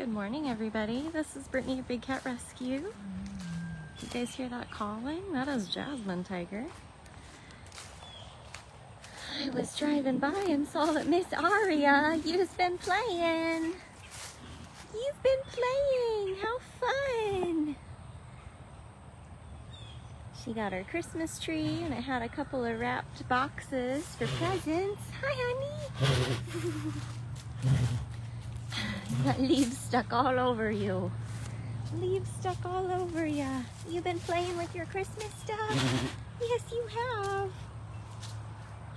Good morning, everybody. This is Brittany at Big Cat Rescue. You guys hear that calling? That is Jasmine Tiger. I was driving by and saw that Miss Aria, you've been playing. You've been playing. How fun. She got her Christmas tree and it had a couple of wrapped boxes for presents. Hi, honey. You got leaves stuck all over you. Leaves stuck all over ya. You've been playing with your Christmas stuff? Yes, you have.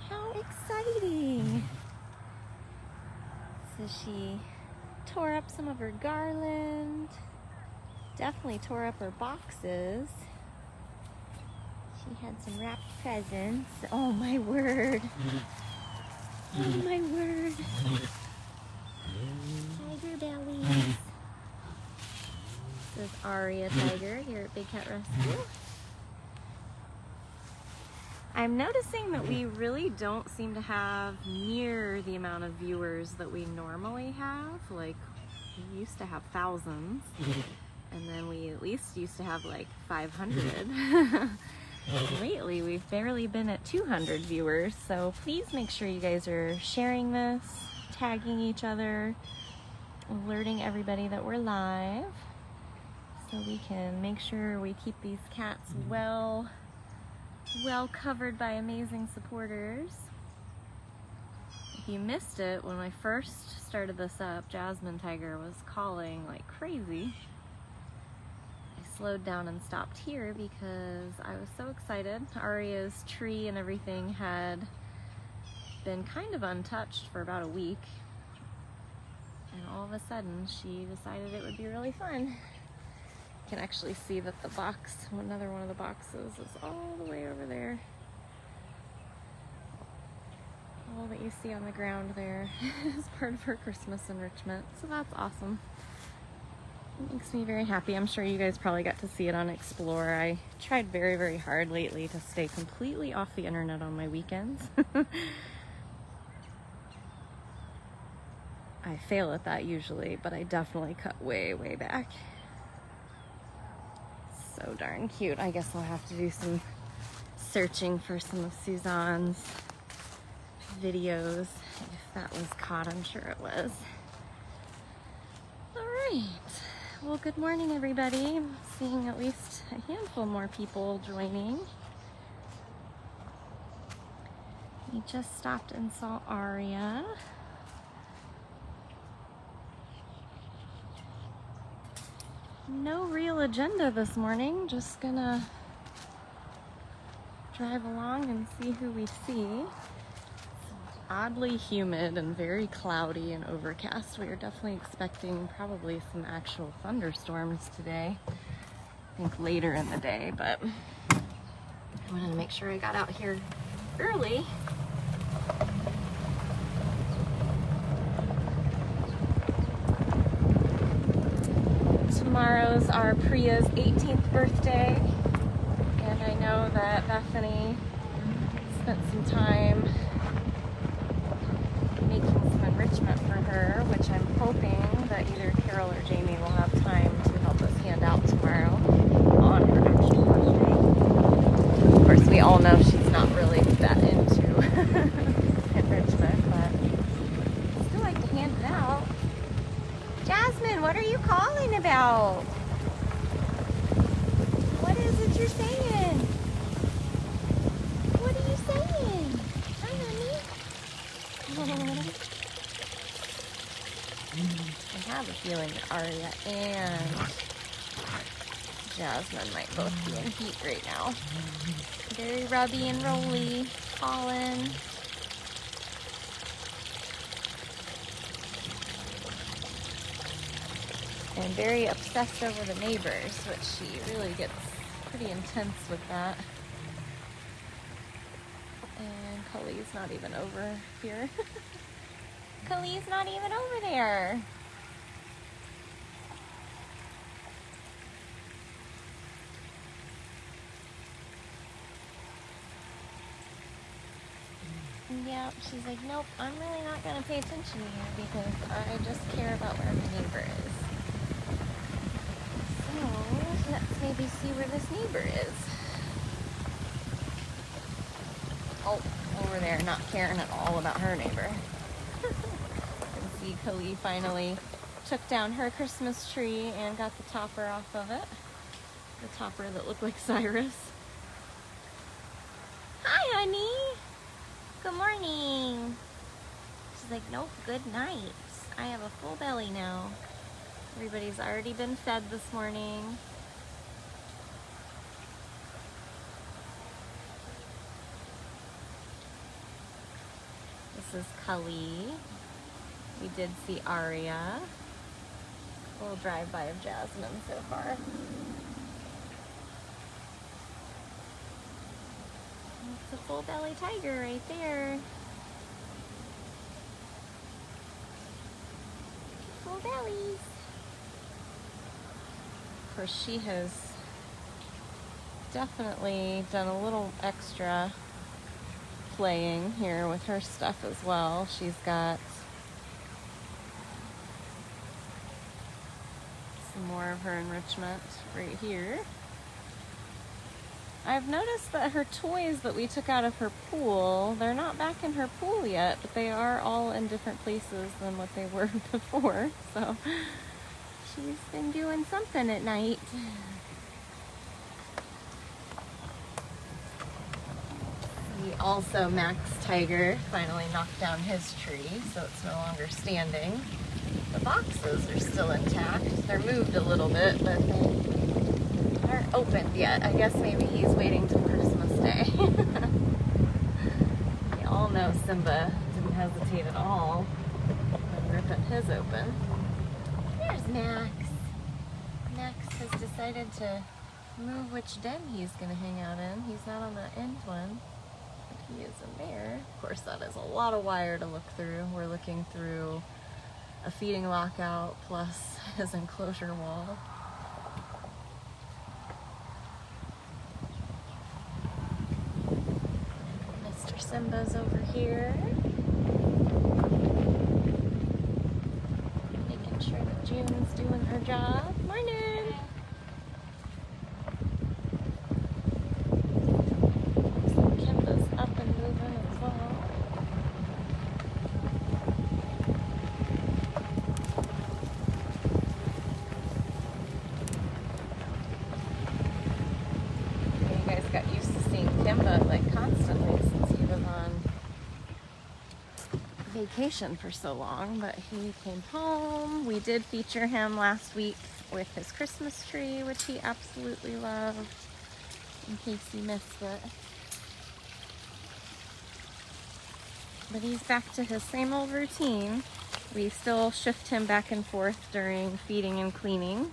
How exciting. So she tore up some of her garland. Definitely tore up her boxes. She had some wrapped presents. Oh my word. Oh my word. Tiger bellies. This is Aria Tiger here at Big Cat Rescue. I'm noticing that we really don't seem to have near the amount of viewers that we normally have. Like, we used to have thousands, and then we at least used to have like 500. Lately, we've barely been at 200 viewers, so please make sure you guys are sharing this, tagging each other, alerting everybody that we're live, so we can make sure we keep these cats well covered by amazing supporters. If you missed it, when I first started this up, Jasmine Tiger was calling like crazy. I slowed down and stopped here because I was so excited. Aria's tree and everything had been kind of untouched for about a week, and all of a sudden she decided it would be really fun. You can actually see that the box, another one of the boxes, is all the way over there. All that you see on the ground there is part of her Christmas enrichment, so that's awesome. It makes me very happy. I'm sure you guys probably got to see it on Explore. I tried very, very hard lately to stay completely off the internet on my weekends. I fail at that usually, but I definitely cut way, way back. So darn cute. I guess I'll have to do some searching for some of Suzanne's videos. If that was caught, I'm sure it was. All right. Well, good morning, everybody. I'm seeing at least a handful more people joining. We just stopped and saw Aria. No real agenda this morning, just gonna drive along and see who we see. It's oddly humid and very cloudy and overcast. We are definitely expecting probably some actual thunderstorms today. I think later in the day, but I wanted to make sure I got out here early. Tomorrow's our Priya's 18th birthday, and I know that Bethany spent some time making some enrichment for her, which I'm hoping that either Carol or Jamie will have time to help us hand out tomorrow on her actual birthday. Of course, we all know she's not really that into enrichment, but I still like to hand it out. Jasmine, what are you calling about? What is it you're saying? What are you saying? Hi, honey. I have a feeling that Aria and Jasmine might both be in heat right now. Very rubby and rolly, calling. And very obsessed over the neighbors, which she really gets pretty intense with that. And Kali's not even over here. Kali's not even over there. Yeah, she's like, nope, I'm really not going to pay attention to you because I just care about where my neighbor is. maybe see where this neighbor is. Oh, over there, not caring at all about her neighbor. You can see Khalid finally took down her Christmas tree and got the topper off of it. The topper that looked like Cyrus. Hi, honey. Good morning. She's like, nope, good night. I have a full belly now. Everybody's already been fed this morning. This is Khalid. We did see Aria. A little drive-by of Jasmine so far. It's a full belly tiger right there. Full bellies. Of course, she has definitely done a little extra playing here with her stuff as well. She's got some more of her enrichment right here. I've noticed that her toys that we took out of her pool, they're not back in her pool yet, but they are all in different places than what they were before. So she's been doing something at night. Also, Max Tiger finally knocked down his tree, so it's no longer standing. The boxes are still intact. They're moved a little bit, but they aren't opened yet. I guess maybe he's waiting till Christmas Day. We all know Simba didn't hesitate at all when ripping his open. There's Max. Max has decided to move which den he's going to hang out in. He's not on the end one. He is in there. Of course, that is a lot of wire to look through. We're looking through a feeding lockout plus his enclosure wall. Mr. Simba's over here. Making sure that June's doing her job. Morning! Kimba like constantly since he was on vacation for so long, but he came home. We did feature him last week with his Christmas tree, which he absolutely loved, in case you missed it. But he's back to his same old routine. We still shift him back and forth during feeding and cleaning,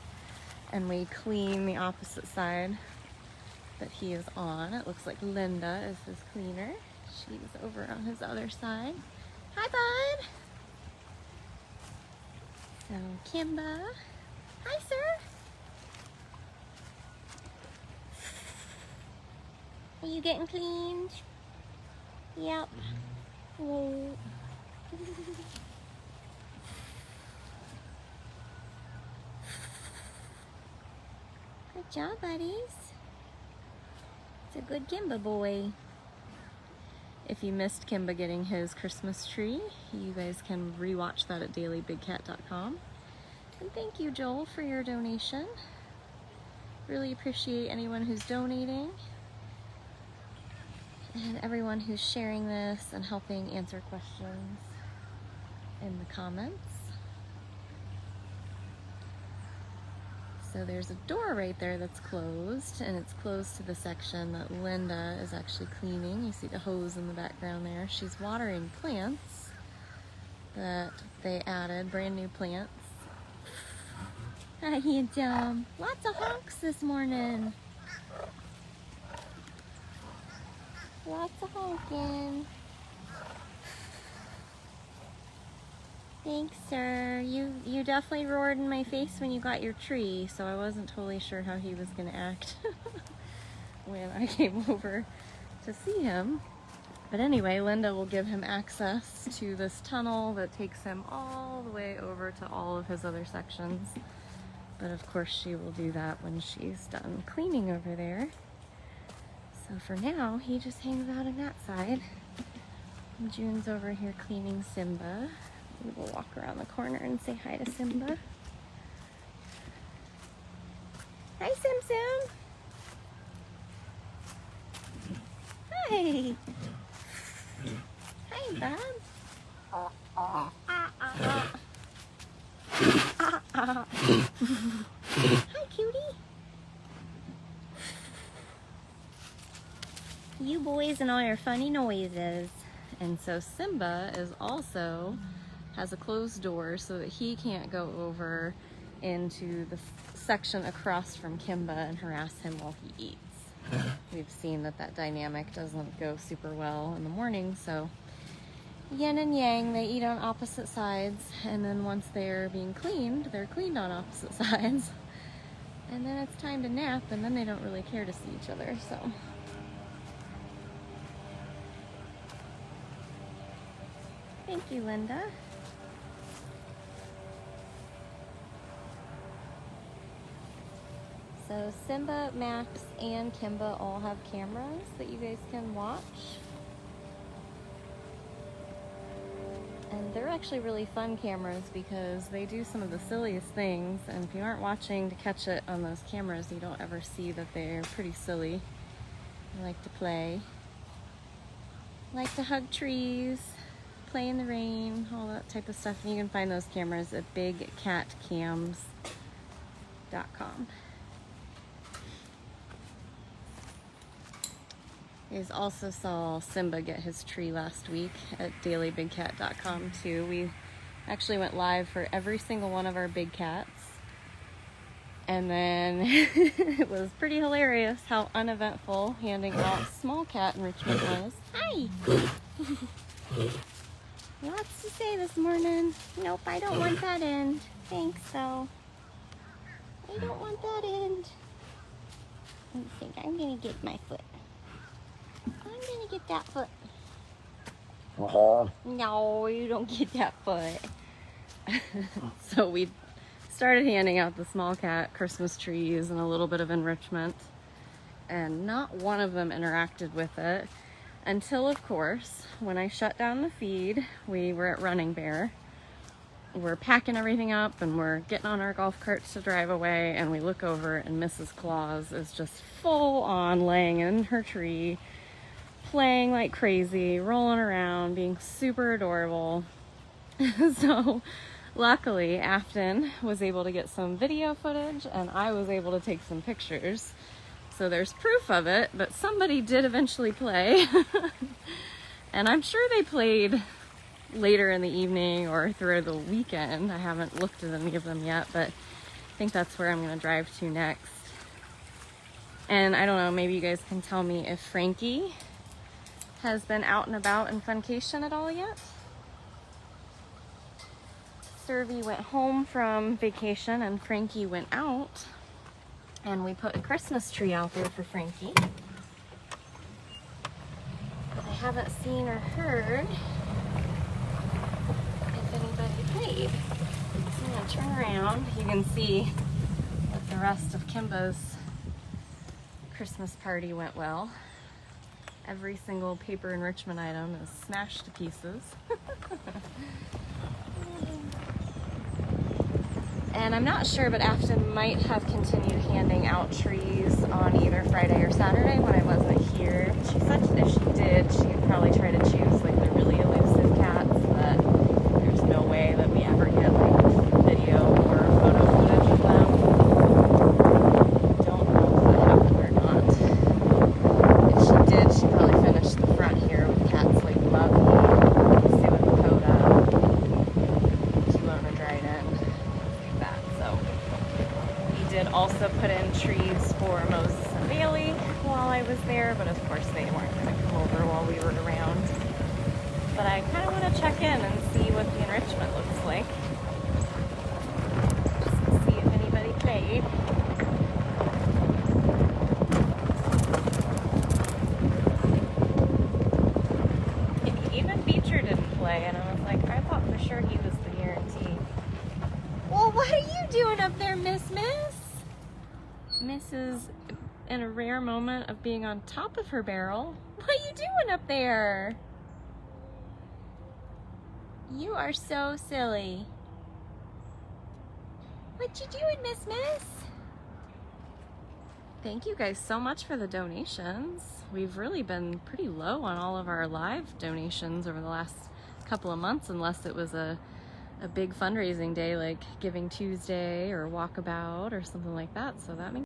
and we clean the opposite side that he is on. It looks like Linda is his cleaner. She's over on his other side. Hi, bud. So, Kimba. Hi, sir. Are you getting cleaned? Yep. Whoa. Good job, buddies. It's a good Kimba boy. If you missed Kimba getting his Christmas tree, you guys can rewatch that at dailybigcat.com. And thank you, Joel, for your donation. Really appreciate anyone who's donating and everyone who's sharing this and helping answer questions in the comments. So there's a door right there that's closed, and it's closed to the section that Linda is actually cleaning. You see the hose in the background there. She's watering plants that they added, brand new plants. Hi, handsome. Lots of honks this morning. Lots of honking. Thanks, sir. You definitely roared in my face when you got your tree, so I wasn't totally sure how he was going to act when I came over to see him. But anyway, Linda will give him access to this tunnel that takes him all the way over to all of his other sections. But of course she will do that when she's done cleaning over there. So for now, he just hangs out on that side. And June's over here cleaning Simba. We will walk around the corner and say hi to Simba. Hi, Sim Sim. Hi. Hi, Bob. Hi, cutie. You boys and all your funny noises. And so Simba is also has a closed door so that he can't go over into the section across from Kimba and harass him while he eats. We've seen that dynamic doesn't go super well in the morning, so yin and yang, they eat on opposite sides, and then once they're being cleaned, they're cleaned on opposite sides. And then it's time to nap, and then they don't really care to see each other, so. Thank you, Linda. So Simba, Max, and Kimba all have cameras that you guys can watch. And they're actually really fun cameras because they do some of the silliest things, and if you aren't watching to catch it on those cameras, you don't ever see that they're pretty silly. They like to play. Like to hug trees, play in the rain, all that type of stuff. And you can find those cameras at bigcatcams.com. You guys also saw Simba get his tree last week at dailybigcat.com too. We actually went live for every single one of our big cats. And then it was pretty hilarious how uneventful handing out small cat enrichment was. Hi! Lots to say this morning. Nope, I don't want that end. Thanks, though. I don't want that end. I think I'm gonna get my foot. I'm gonna get that foot. No, you don't get that foot. So we started handing out the small cat Christmas trees and a little bit of enrichment, and not one of them interacted with it until, of course, when I shut down the feed. We were at Running Bear. We're packing everything up and we're getting on our golf carts to drive away, and we look over and Mrs. Claus is just full on laying in her tree, playing like crazy, rolling around, being super adorable. So luckily Afton was able to get some video footage and I was able to take some pictures. So there's proof of it, but somebody did eventually play. And I'm sure they played later in the evening or through the weekend. I haven't looked at any of them yet, but I think that's where I'm gonna drive to next. And I don't know, maybe you guys can tell me if Frankie has been out and about in Funcation at all yet. Servy went home from vacation and Frankie went out, and we put a Christmas tree out there for Frankie. But I haven't seen or heard if anybody played. So I'm gonna turn around. You can see that the rest of Kimba's Christmas party went well. Every single paper enrichment item is smashed to pieces. And I'm not sure, but Afton might have continued handing out trees on either Friday or Saturday when I wasn't here. She said if she did, she'd probably try to choose like the really elusive cats, but there's no way that we ever get like video or photo footage of them. Don't know if that happened or not. If she did, she probably finished the front here with cats like Lovey, Sue and Dakota, Kilo and Dryden. Did also put in trees for Moses and Bailey while I was there, but of course they weren't going to come over while we were around. But I kind of want to check in and see what the enrichment looks like. Just to see if anybody played. Even Beecher didn't play, and I was like, I thought for sure he was the guarantee. Well, what are you doing up there, Miss Miss? Miss is in a rare moment of being on top of her barrel. What are you doing up there? You are so silly. What you doing, Miss? Thank you guys so much for the donations. We've really been pretty low on all of our live donations over the last couple of months, unless it was a big fundraising day like Giving Tuesday or Walkabout or something like that. So that makes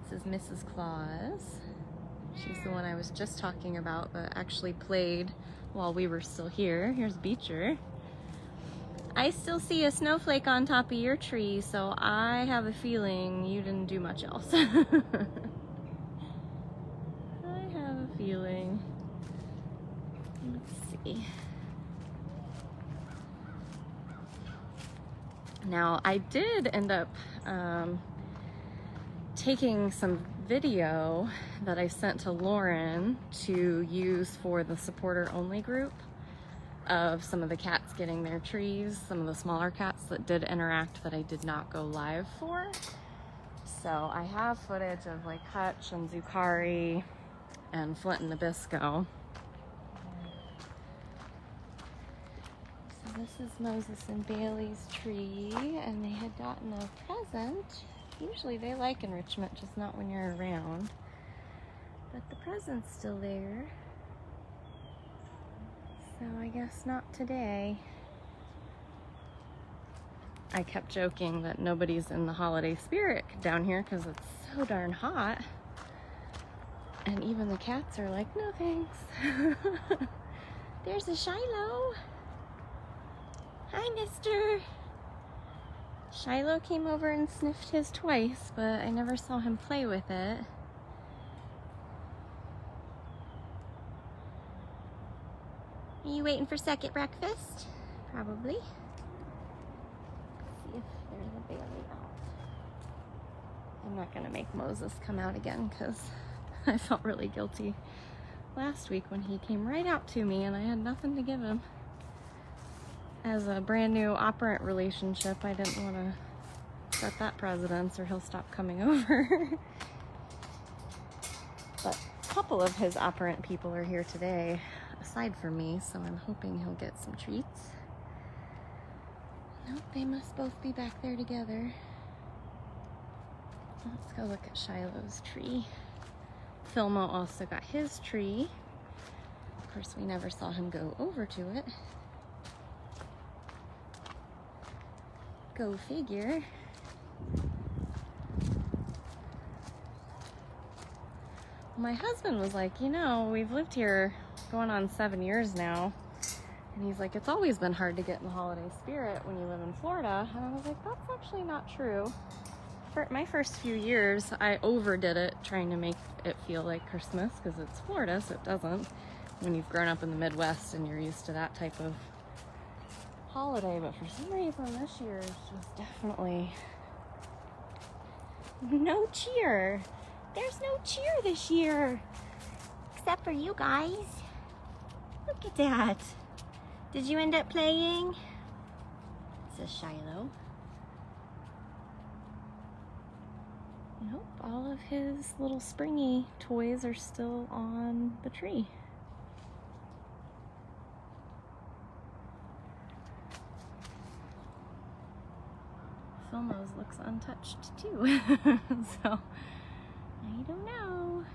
This is Mrs. Claus. She's the one I was just talking about that actually played while we were still here. Here's Beecher. I still see a snowflake on top of your tree, so I have a feeling you didn't do much else. I have a feeling. Let's see. Now, I did end up taking some video that I sent to Lauren to use for the supporter only group of some of the cats getting their trees, some of the smaller cats that did interact that I did not go live for. So I have footage of like Hutch and Zucari and Flint and Nabisco. So this is Moses and Bailey's tree, and they had gotten a present. Usually they like enrichment, just not when you're around. But the present's still there. So I guess not today. I kept joking that nobody's in the holiday spirit down here because it's so darn hot. And even the cats are like, no thanks. There's a Shiloh. Hi, mister. Shiloh came over and sniffed his twice, but I never saw him play with it. Are you waiting for second breakfast? Probably. Let's see if there's a Bailey out. I'm not gonna make Moses come out again because I felt really guilty last week when he came right out to me and I had nothing to give him. As a brand new operant relationship, I didn't want to set that precedence or he'll stop coming over. But a couple of his operant people are here today, aside from me, so I'm hoping he'll get some treats. Nope, they must both be back there together. Let's go look at Shiloh's tree. Filmo also got his tree. Of course, we never saw him go over to it. Go figure. My husband was like, you know, we've lived here going on 7 years now. And he's like, it's always been hard to get in the holiday spirit when you live in Florida. And I was like, that's actually not true. For my first few years, I overdid it, trying to make it feel like Christmas because it's Florida, so it doesn't. When you've grown up in the Midwest and you're used to that type of holiday, but for some reason this year is just definitely no cheer. There's no cheer this year, except for you guys. Look at that. Did you end up playing? This is Shiloh. Nope, all of his little springy toys are still on the tree. Filmo's looks untouched too. So, I don't know.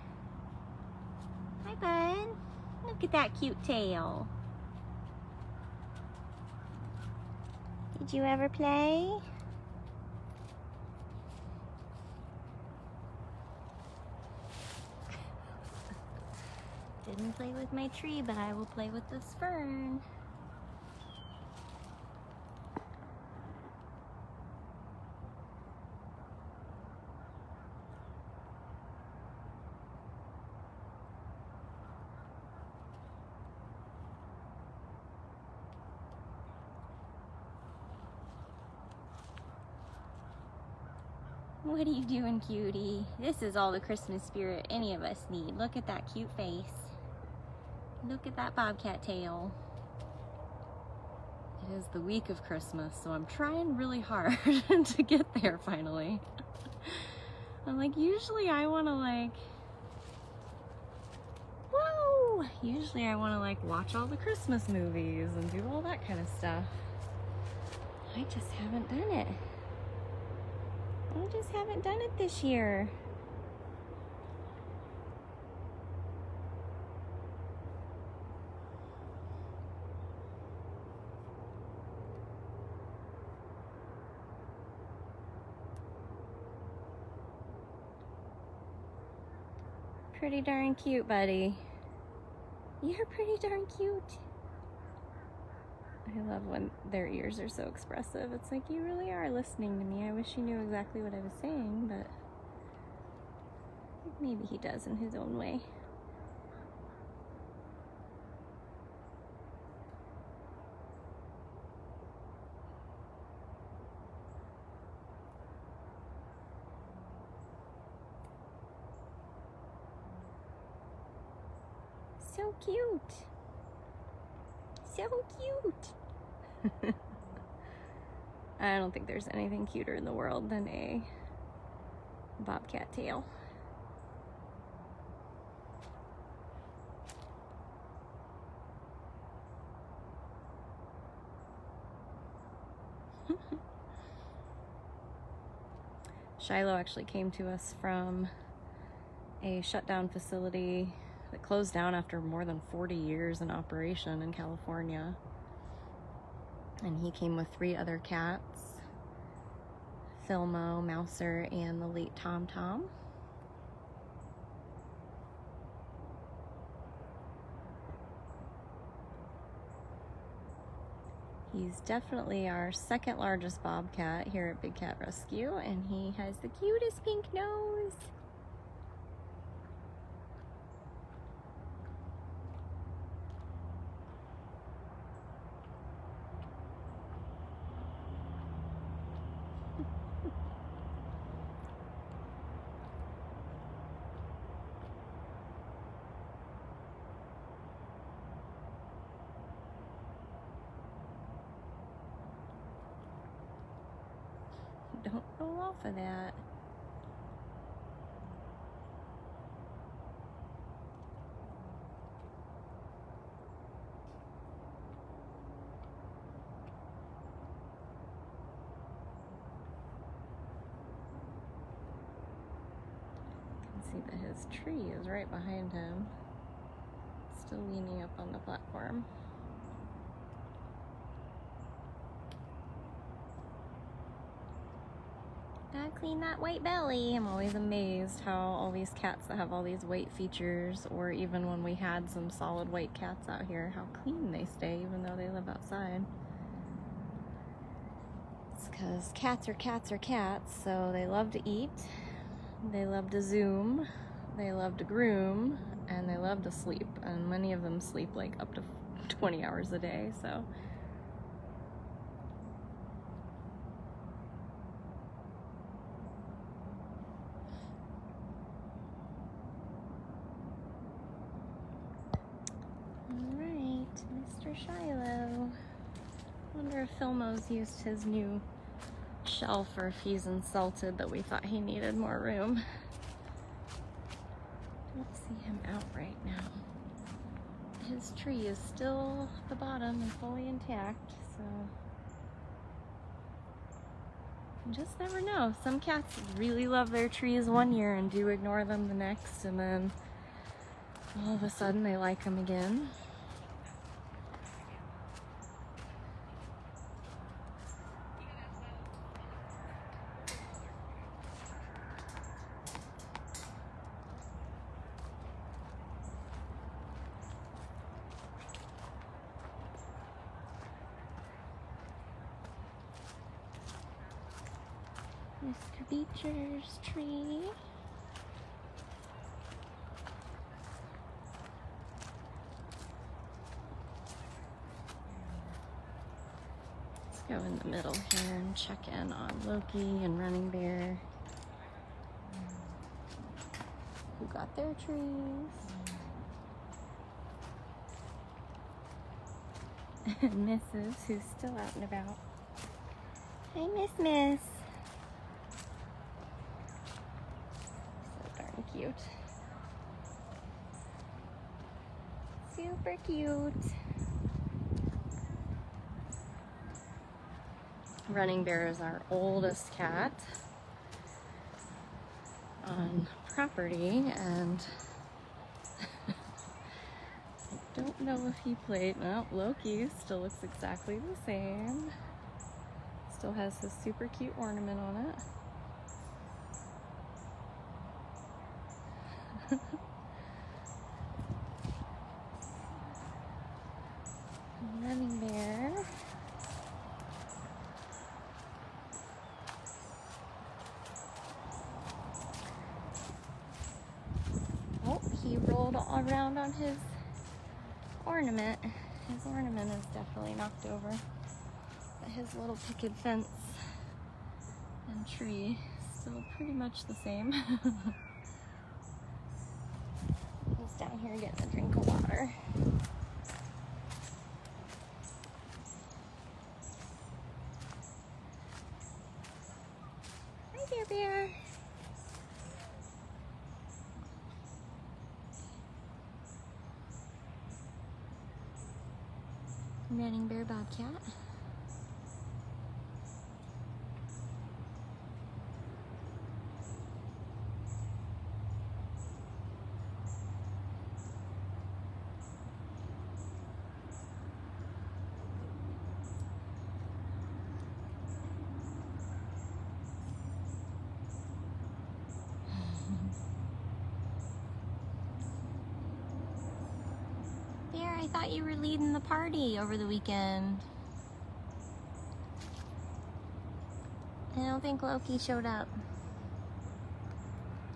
Hi, bud. Look at that cute tail. Did you ever play? Didn't play with my tree, but I will play with this fern. What are you doing, cutie? This is all the Christmas spirit any of us need. Look at that cute face. Look at that bobcat tail. It is the week of Christmas, so I'm trying really hard to get there finally. I'm like, usually I want to like, whoa! Usually I want to like watch all the Christmas movies and do all that kind of stuff. I just haven't done it. I just haven't done it this year. Pretty darn cute, buddy. You're pretty darn cute. I love when their ears are so expressive. It's like, you really are listening to me. I wish you knew exactly what I was saying, but maybe he does in his own way. So cute. So cute. I don't think there's anything cuter in the world than a bobcat tail. Shiloh actually came to us from a shutdown facility that closed down after more than 40 years in operation in California. And he came with 3 other cats, Filmo, Mouser, and the late Tom Tom. He's definitely our 2nd largest bobcat here at Big Cat Rescue, and he has the cutest pink nose. Don't roll off of that. You can see that his tree is right behind him, still leaning up on the platform. Gotta clean that white belly. I'm always amazed how all these cats that have all these white features, or even when we had some solid white cats out here, how clean they stay even though they live outside. It's because cats are cats are cats, so they love to eat, they love to zoom, they love to groom, and they love to sleep. And many of them sleep like up to 20 hours a day, so. Mr. Shiloh. Wonder if Filmo's used his new shelf or if he's insulted that we thought he needed more room. Don't see him out right now. His tree is still at the bottom and fully intact, so you just never know. Some cats really love their trees one year and do ignore them the next, and then all of a sudden they like them again. Mr. Beecher's tree. Let's go in the middle here and check in on Loki and Running Bear, who got their trees. And Mrs., who's still out and about. Hi, Miss. So darn cute. Super cute. Running Bear is our oldest cat on property, and I don't know if he played. No, Loki still looks exactly the same. Still has his super cute ornament on it. Running Bear. Oh, he rolled all around on his ornament. His ornament is definitely knocked over. But his little picket fence and tree is still pretty much the same. He's down here getting a drink of water. Hi there, Bear. Running Bear Bobcat. Bear, I thought you were leading the party over the weekend. I don't think Loki showed up.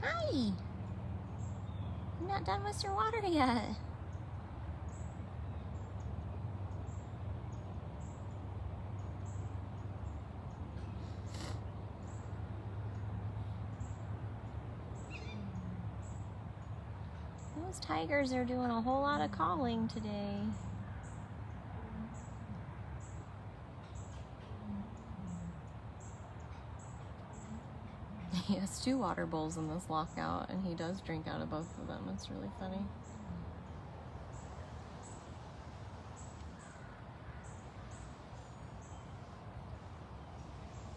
Hi! You're not done with your water yet. Those tigers are doing a whole lot of calling today. He has 2 water bowls in this lockout, and he does drink out of both of them. It's really funny.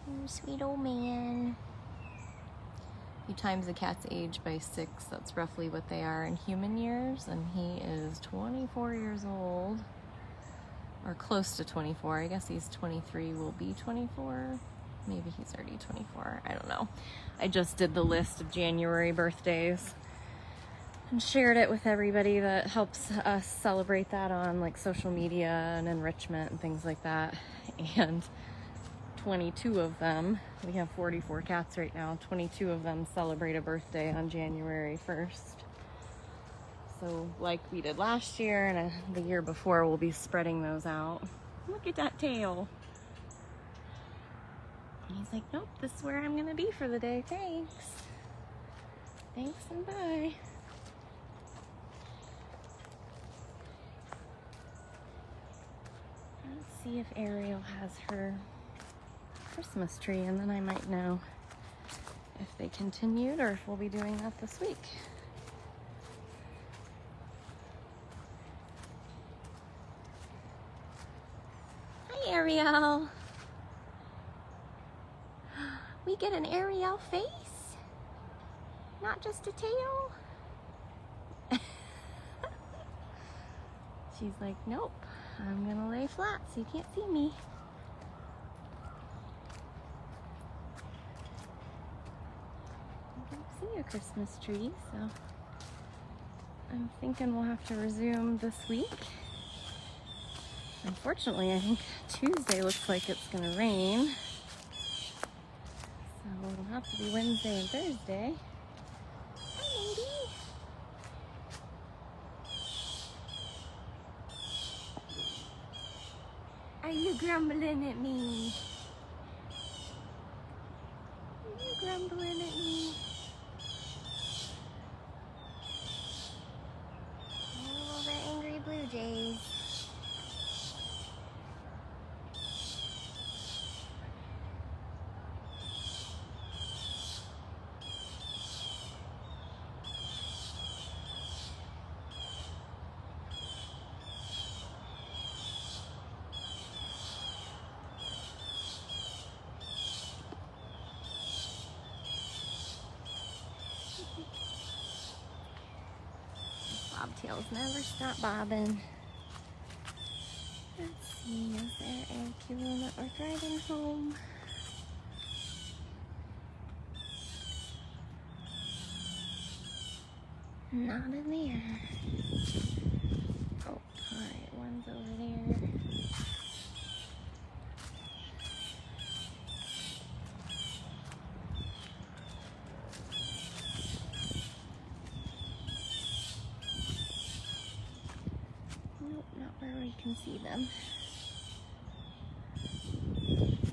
Oh, sweet old man. You times the cat's age by 6, that's roughly what they are in human years, and he is 24 years old, or close to 24. I guess he's 23, will be 24. Maybe he's already 24, I don't know. I just did the list of January birthdays and shared it with everybody that helps us celebrate that on like social media and enrichment and things like that. And 22 of them, we have 44 cats right now, 22 of them celebrate a birthday on January 1st. So like we did last year and the year before, we'll be spreading those out. Look at that tail. And he's like, nope, this is where I'm gonna be for the day, thanks. Thanks and bye. Let's see if Ariel has her Christmas tree, and then I might know if they continued or if we'll be doing that this week. Hi, Ariel. We get an Ariel face, not just a tail. She's like, nope, I'm gonna lay flat so you can't see me. I don't see a Christmas tree, so I'm thinking we'll have to resume this week. Unfortunately, I think Tuesday looks like it's gonna rain. So it'll have to be Wednesday and Thursday. Hi, lady. Are you grumbling at me? Are you grumbling at me? Oh, the angry blue jays. tails never stop bobbing. Let's see, is there a cute one that we're driving home? Not in there. Oh, alright, one's over there. Nope, not where we can see them.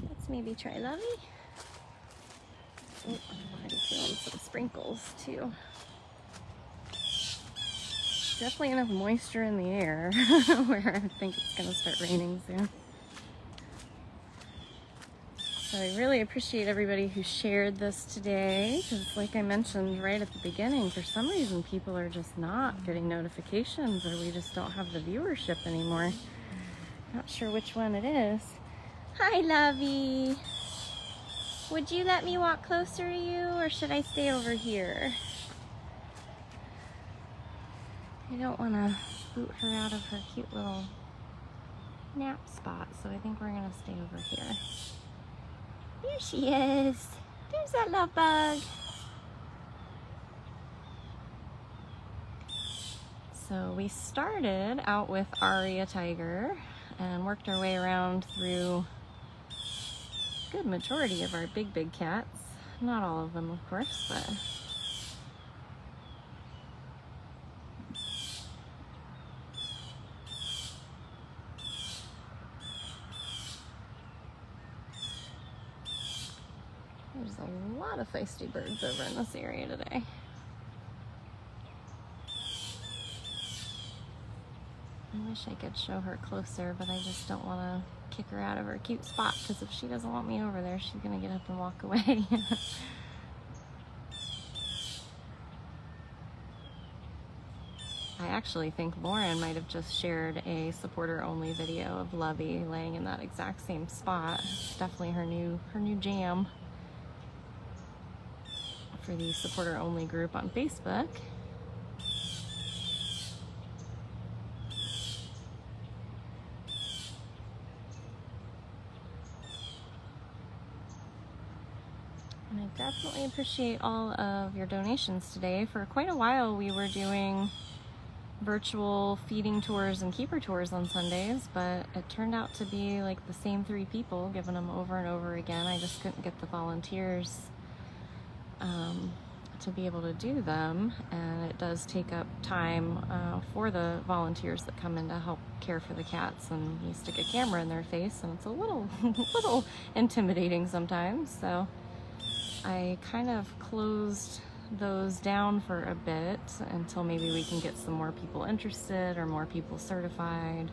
Let's maybe try Lovey. Oh, I'm already feeling some sprinkles too. Definitely enough moisture in the air where I think it's gonna start raining soon. So I really appreciate everybody who shared this today, because like I mentioned right at the beginning, for some reason people are just not getting notifications, or we just don't have the viewership anymore. Not sure which one it is. Hi, Lovey. Would you let me walk closer to you, or should I stay over here? I don't want to boot her out of her cute little nap spot, so I think we're going to stay over here. There she is. There's that love bug. So we started out with Aria Tiger and worked our way around through a good majority of our big cats. Not all of them, of course, but there's a lot of feisty birds over in this area today. I wish I could show her closer, but I just don't want to kick her out of her cute spot, because if she doesn't want me over there, she's going to get up and walk away. I actually think Lauren might have just shared a supporter-only video of Lovey laying in that exact same spot. It's definitely her new jam for the supporter-only group on Facebook. And I definitely appreciate all of your donations today. For quite a while we were doing virtual feeding tours and keeper tours on Sundays, but it turned out to be like the same 3 people giving them over and over again. I just couldn't get the volunteers to be able to do them, and it does take up time for the volunteers that come in to help care for the cats, and you stick a camera in their face and it's a little little intimidating sometimes. So I kind of closed those down for a bit until maybe we can get some more people interested or more people certified.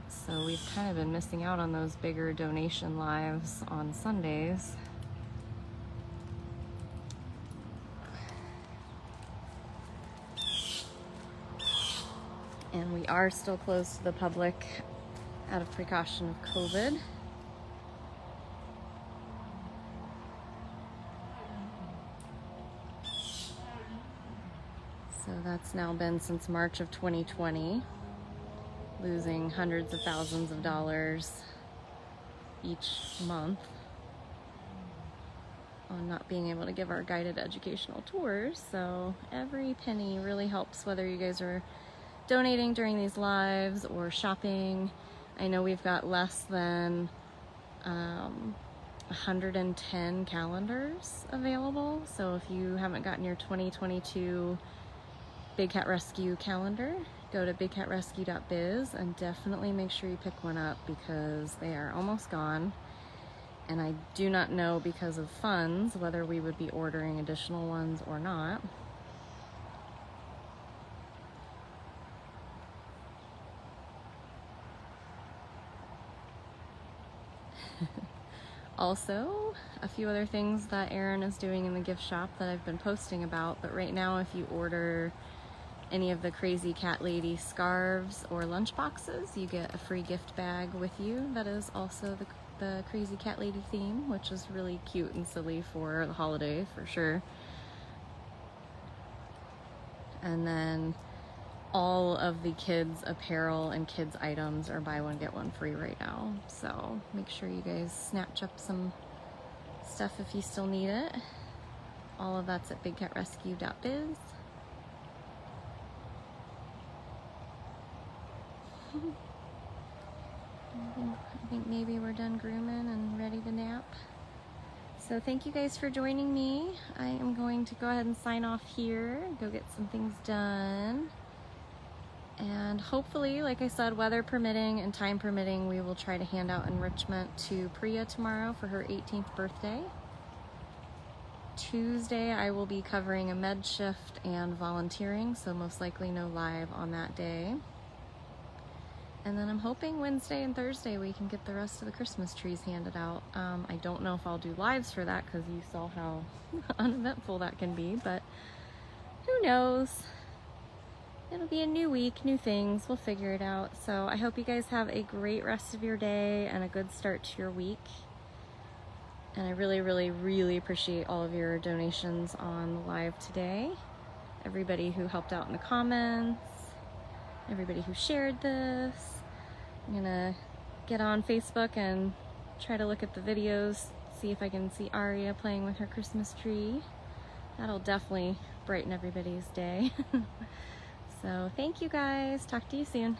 So we've kind of been missing out on those bigger donation lives on Sundays. And we are still closed to the public out of precaution of COVID. So that's now been since March of 2020, losing hundreds of thousands of dollars each month on not being able to give our guided educational tours. So every penny really helps, whether you guys are donating during these lives or shopping. I know we've got less than 110 calendars available, so if you haven't gotten your 2022 Big Cat Rescue calendar, go to bigcatrescue.biz and definitely make sure you pick one up, because they are almost gone. And I do not know, because of funds, whether we would be ordering additional ones or not. Also, a few other things that Erin is doing in the gift shop that I've been posting about, but right now if you order any of the Crazy Cat Lady scarves or lunch boxes, you get a free gift bag with you that is also the Crazy Cat Lady theme, which is really cute and silly for the holiday for sure. And then all of the kids apparel and kids items are buy one get one free right now. So make sure you guys snatch up some stuff if you still need it. All of that's at bigcatrescue.biz. I think maybe we're done grooming and ready to nap. So thank you guys for joining me. I am going to go ahead and sign off here, go get some things done. And hopefully, like I said, weather permitting and time permitting, we will try to hand out enrichment to Priya tomorrow for her 18th birthday. Tuesday, I will be covering a med shift and volunteering, so most likely no live on that day. And then I'm hoping Wednesday and Thursday we can get the rest of the Christmas trees handed out. I don't know if I'll do lives for that because you saw how uneventful that can be, but who knows? It'll be a new week, new things. We'll figure it out. So I hope you guys have a great rest of your day and a good start to your week. And I really, really, really appreciate all of your donations on the live today. Everybody who helped out in the comments, everybody who shared this. I'm gonna get on Facebook and try to look at the videos, see if I can see Aria playing with her Christmas tree. That'll definitely brighten everybody's day. So thank you guys. Talk to you soon.